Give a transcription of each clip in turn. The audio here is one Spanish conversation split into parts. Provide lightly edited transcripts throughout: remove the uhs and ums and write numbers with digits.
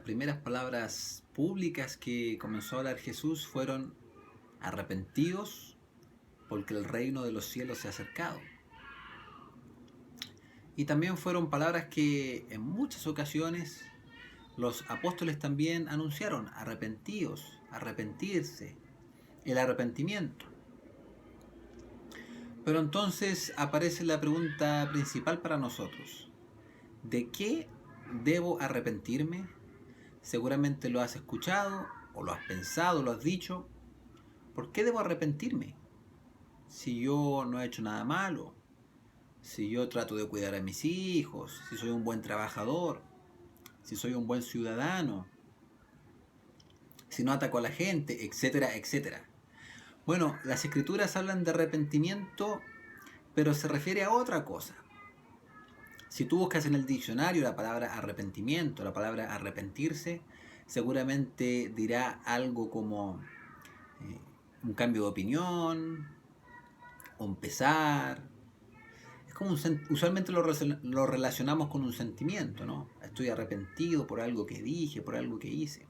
primeras palabras públicas que comenzó a hablar Jesús fueron: arrepentidos, porque el reino de los cielos se ha acercado. Y también fueron palabras que en muchas ocasiones los apóstoles también anunciaron: arrepentidos, arrepentirse, el arrepentimiento. Pero entonces aparece la pregunta principal para nosotros: ¿de qué debo arrepentirme? Seguramente lo has escuchado, o lo has pensado, lo has dicho. ¿Por qué debo arrepentirme? Si yo no he hecho nada malo, si yo trato de cuidar a mis hijos, si soy un buen trabajador, si soy un buen ciudadano, si no ataco a la gente, etcétera, etcétera. Bueno, las escrituras hablan de arrepentimiento, pero se refiere a otra cosa. Si tú buscas en el diccionario la palabra arrepentimiento, la palabra arrepentirse, seguramente dirá algo como un cambio de opinión, un pesar. Es como usualmente lo relacionamos con un sentimiento, ¿no? Estoy arrepentido por algo que dije, por algo que hice.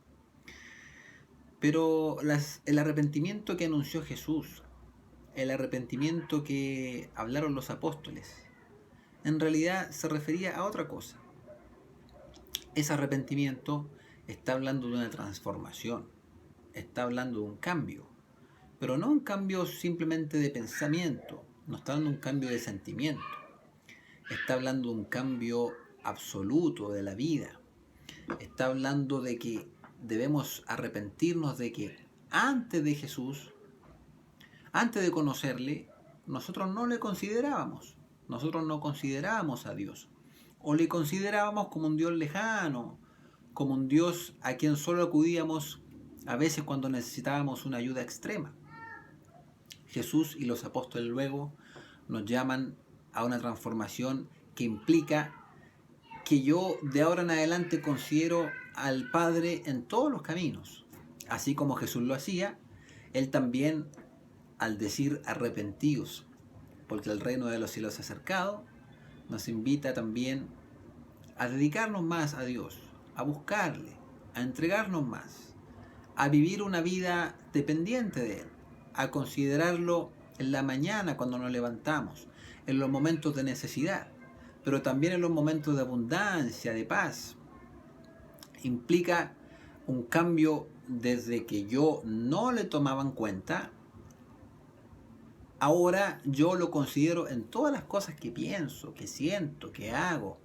Pero el arrepentimiento que anunció Jesús, el arrepentimiento que hablaron los apóstoles, en realidad se refería a otra cosa. Ese arrepentimiento está hablando de una transformación, está hablando de un cambio, pero no un cambio simplemente de pensamiento, no está hablando de un cambio de sentimiento, está hablando de un cambio absoluto de la vida, está hablando de que debemos arrepentirnos de que antes de Jesús, antes de conocerle, nosotros no le considerábamos, nosotros no considerábamos a Dios, o le considerábamos como un Dios lejano, como un Dios a quien solo acudíamos a veces cuando necesitábamos una ayuda extrema. Jesús y los apóstoles luego nos llaman a una transformación que implica que yo de ahora en adelante considero al Padre en todos los caminos. Así como Jesús lo hacía, Él también, al decir arrepentidos, porque el reino de los cielos se ha acercado, nos invita también a dedicarnos más a Dios, a buscarle, a entregarnos más, a vivir una vida dependiente de Él, a considerarlo en la mañana cuando nos levantamos, en los momentos de necesidad, pero también en los momentos de abundancia, de paz. Implica un cambio desde que yo no le tomaba en cuenta, ahora yo lo considero en todas las cosas que pienso, que siento, que hago,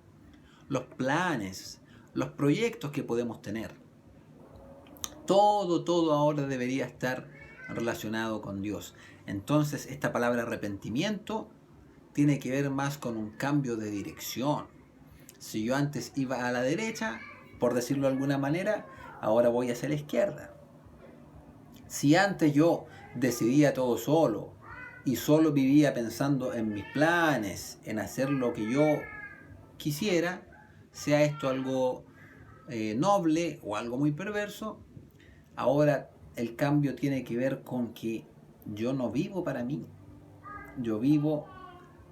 los planes, los proyectos que podemos tener. Todo ahora debería estar relacionado con Dios. Entonces esta palabra arrepentimiento tiene que ver más con un cambio de dirección. Si yo antes iba a la derecha, por decirlo de alguna manera, ahora voy hacia la izquierda. Si antes yo decidía todo solo y solo vivía pensando en mis planes, en hacer lo que yo quisiera, sea esto algo noble o algo muy perverso, ahora el cambio tiene que ver con que yo no vivo para mí, yo vivo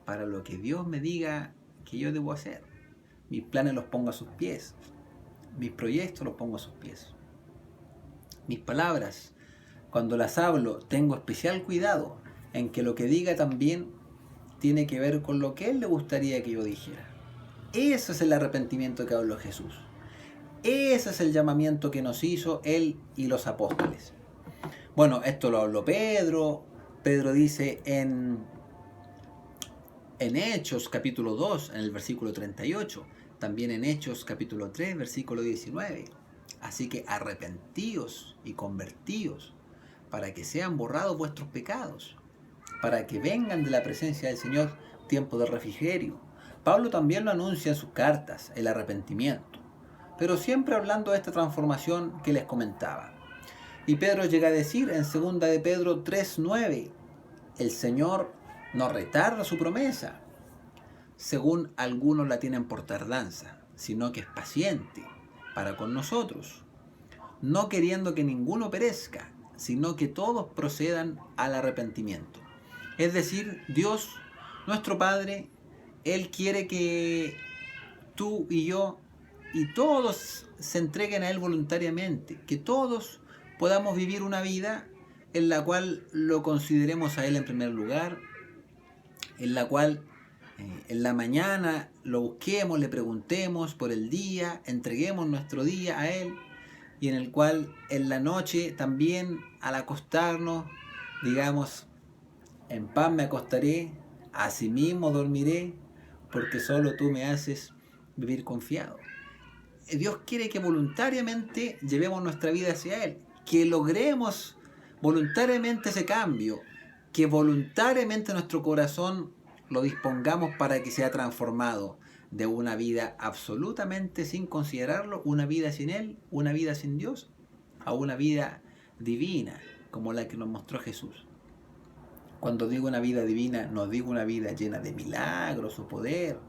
para lo que Dios me diga que yo debo hacer. Mis planes los pongo a sus pies, mis proyectos los pongo a sus pies. Mis palabras, cuando las hablo, tengo especial cuidado en que lo que diga también tiene que ver con lo que Él le gustaría que yo dijera. Ese es el arrepentimiento que habló Jesús. Ese es el llamamiento que nos hizo Él y los apóstoles. Bueno, esto lo habló Pedro. Pedro dice en Hechos capítulo 2, en el versículo 38. También en Hechos capítulo 3, versículo 19. Así que arrepentíos y convertíos para que sean borrados vuestros pecados, para que vengan de la presencia del Señor tiempo de refrigerio. Pablo también lo anuncia en sus cartas, el arrepentimiento, pero siempre hablando de esta transformación que les comentaba. Y Pedro llega a decir en 2 de Pedro 3:9, el Señor no retarda su promesa, según algunos la tienen por tardanza, sino que es paciente para con nosotros, no queriendo que ninguno perezca, sino que todos procedan al arrepentimiento. Es decir, Dios, nuestro Padre, Él quiere que tú y yo y todos se entreguen a Él voluntariamente, que todos podamos vivir una vida en la cual lo consideremos a Él en primer lugar, en la cual en la mañana lo busquemos, le preguntemos por el día, entreguemos nuestro día a Él, y en el cual en la noche también al acostarnos digamos: en paz me acostaré, asimismo dormiré, porque solo tú me haces vivir confiado. Dios quiere que voluntariamente llevemos nuestra vida hacia Él, que logremos voluntariamente ese cambio, que voluntariamente nuestro corazón lo dispongamos para que sea transformado de una vida absolutamente sin considerarlo, una vida sin Él, una vida sin Dios, a una vida divina como la que nos mostró Jesús. Cuando digo una vida divina, no digo una vida llena de milagros o poder,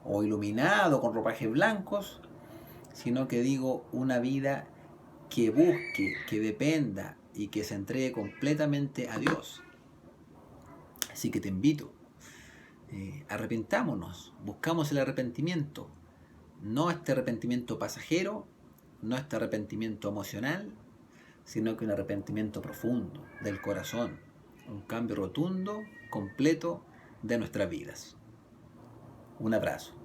o iluminado con ropajes blancos, sino que digo una vida que busque, que dependa y que se entregue completamente a Dios. Así que te invito, arrepentámonos, buscamos el arrepentimiento, no este arrepentimiento pasajero, no este arrepentimiento emocional, sino que un arrepentimiento profundo del corazón, un cambio rotundo, completo de nuestras vidas. Un abrazo.